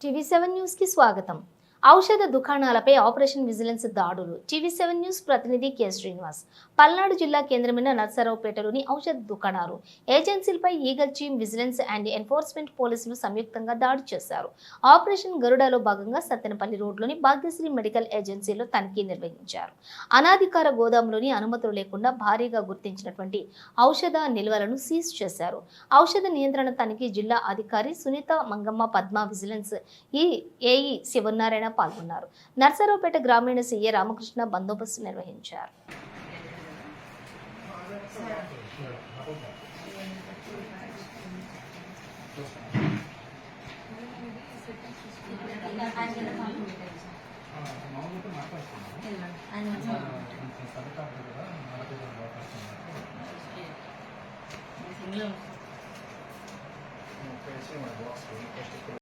TV7 news కి స్వాగతం. ఔషధ దుకాణాలపై ఆపరేషన్ విజిలెన్స్ దాడులు. TV7 న్యూస్ ప్రతినిధి కె శ్రీనివాస్. పల్నాడు జిల్లా కేంద్రమైన నర్సరావుపేటలోని ఔషధ దుకాణాలు ఏజెన్సీలపై eagle team, vigilance and enforcement పోలీసులు సంయుక్తంగా దాడి చేశారు. ఆపరేషన్ గరుడలో భాగంగా సత్తెనపల్లి రోడ్లోని భాగ్యశ్రీ మెడికల్ ఏజెన్సీలో తనిఖీ నిర్వహించారు. అనాధికార గోదాములోని అనుమతులు లేకుండా భారీగా గుర్తించినటువంటి ఔషధ నిల్వలను సీజ్ చేశారు. ఔషధ నియంత్రణ తనిఖీ జిల్లా అధికారి సునీత మంగమ్మ పద్మ, విజిలెన్స్ ఏఈ శివనారాయణ పాల్గొన్నారు. నర్సరావుపేట గ్రామీణ సీఏ రామకృష్ణ బందోబస్తు నిర్వహించారు.